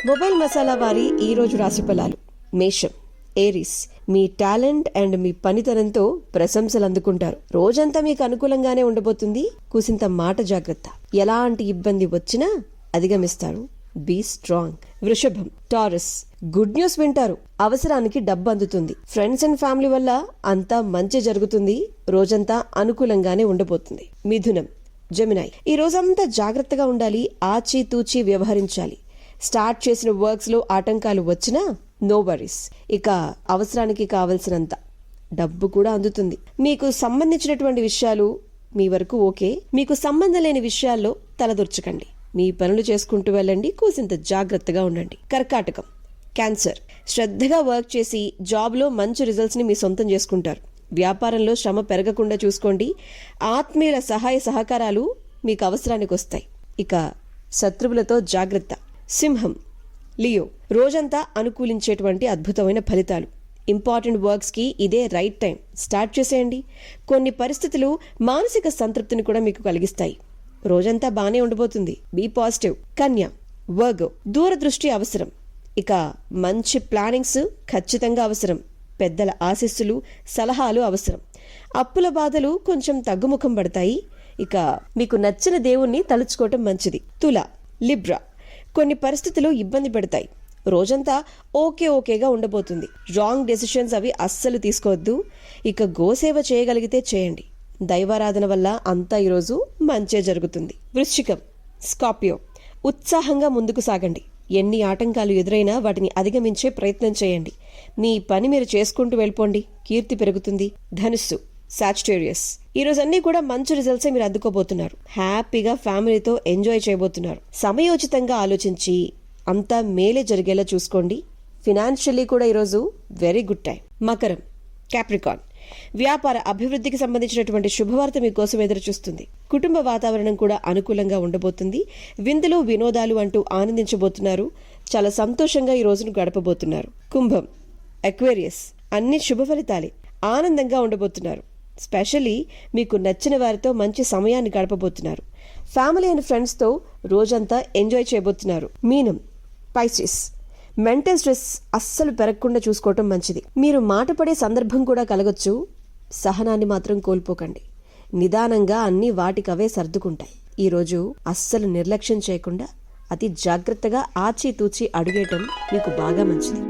Mobile masala వారి ఈ రోజు రాశి ఫలాలు. మేషం, ఏరీస్, మీ టాలెంట్ అండ్ మీ పనితనంతో ప్రశంసలు అందుకుంటారు. రోజంతా మీకు అనుకూలంగానే ఉండబోతుంది. కూసింత మాట జాగ్రత్త. ఎలాంటి ఇబ్బంది వచ్చినా అధిగమిస్తారు. Be strong. వృషభం, టారస్, గుడ్ న్యూస్ వింటారు. అవసరానికి డబ్బు అందుతుంది. ఫ్రెండ్స్ అండ్ ఫ్యామిలీ వల్ల అంతా మంచి జరుగుతుంది. రోజంతా అనుకూలంగానే ఉండబోతుంది. మిథునం, జెమినాయ్, ఈ రోజంతా జాగ్రత్తగా ఉండాలి. ఆచితూచి వ్యవహరించాలి. స్టార్ట్ చేసిన వర్క్స్ లో ఆటంకాలు వచ్చినా నో వరీస్. ఇక అవసరానికి కావలసినంత డబ్బు కూడా అందుతుంది. మీకు సంబంధించినటువంటి విషయాలు మీ వరకు ఓకే. మీకు సంబంధం లేని విషయాల్లో తలదొర్చకండి. మీ పనులు చేసుకుంటూ వెళ్ళండి. కూసింత జాగ్రత్తగా ఉండండి. కర్కాటకం, క్యాన్సర్, శ్రద్ధగా వర్క్ చేసి జాబ్లో మంచి రిజల్ట్స్ ని మీ సొంతం చేసుకుంటారు. వ్యాపారంలో శ్రమ పెరగకుండా చూసుకోండి. ఆత్మీయుల సహాయ సహకారాలు మీకు అవసరానికి వస్తాయి. ఇక శత్రువులతో జాగ్రత్త. సింహం, లియో, రోజంతా అనుకూలించేటువంటి అద్భుతమైన ఫలితాలు. ఇంపార్టెంట్ వర్క్స్ కి ఇదే రైట్ టైం. స్టార్ట్ చేసేయండి. కొన్ని పరిస్థితులు మానసిక సంతృప్తిని కూడా మీకు కలిగిస్తాయి. రోజంతా బానే ఉండబోతుంది. Be positive. కన్య, వర్గో, దూరదృష్టి అవసరం. ఇక మంచి ప్లానింగ్స్ ఖచ్చితంగా అవసరం. పెద్దల ఆశీస్సులు, సలహాలు అవసరం. అప్పుల బాధలు కొంచెం తగ్గుముఖం పడతాయి. ఇక మీకు నచ్చిన దేవుణ్ణి తలుచుకోవటం మంచిది. తుల, లిబ్రా, కొన్ని పరిస్థితులు ఇబ్బంది పెడతాయి. రోజంతా ఓకేగా ఉండబోతుంది. రాంగ్ డెసిషన్స్ అవి అస్సలు తీసుకోవద్దు. ఇక గోసేవ చేయగలిగితే చేయండి. దైవారాధన వల్ల అంతా ఈరోజు మంచే జరుగుతుంది. వృశ్చికం, స్కార్పియో, ఉత్సాహంగా ముందుకు సాగండి. ఎన్ని ఆటంకాలు ఎదురైనా వాటిని అధిగమించే ప్రయత్నం చేయండి. మీ పని మీరు చేసుకుంటూ వెళ్ళిపోండి. కీర్తి పెరుగుతుంది. ధనుస్సు, సాజిటేరియస్, ఈ రోజు అన్ని కూడా మంచి రిజల్ట్స్ మీరు అందుకోబోతున్నారు. హ్యాపీగా ఫ్యామిలీతో ఎంజాయ్ చేయబోతున్నారు. సమయోచితంగా ఆలోచించి అంతా మేలే జరిగేలా చూసుకోండి. ఫినాన్షియల్లీ కూడా ఈరోజు వెరీ గుడ్ టైం. మకరం, క్యాప్రికాన్, వ్యాపార అభివృద్ధికి సంబంధించినటువంటి శుభవార్త మీకోసం ఎదురు చూస్తుంది. కుటుంబ వాతావరణం కూడా అనుకూలంగా ఉండబోతుంది. విందులు వినోదాలు అంటూ ఆనందించబోతున్నారు. చాలా సంతోషంగా ఈ రోజును గడపబోతున్నారు. కుంభం, అక్వేరియస్, అన్ని శుభ ఫలితాలే. ఆనందంగా ఉండబోతున్నారు. స్పెషల్లీ మీకు నచ్చిన వారితో మంచి సమయాన్ని గడపబోతున్నారు. ఫ్యామిలీ అండ్ ఫ్రెండ్స్తో రోజంతా ఎంజాయ్ చేయబోతున్నారు. మీనం, పైసిస్, మెంటల్ స్ట్రెస్ అస్సలు పెరగకుండా చూసుకోవటం మంచిది. మీరు మాట పడే సందర్భం కూడా కలగొచ్చు. సహనాన్ని మాత్రం కోల్పోకండి. నిదానంగా అన్ని వాటికవే సర్దుకుంటాయి. ఈరోజు అస్సలు నిర్లక్ష్యం చేయకుండా అతి జాగ్రత్తగా ఆచితూచి అడుగేయటం మీకు బాగా మంచిది.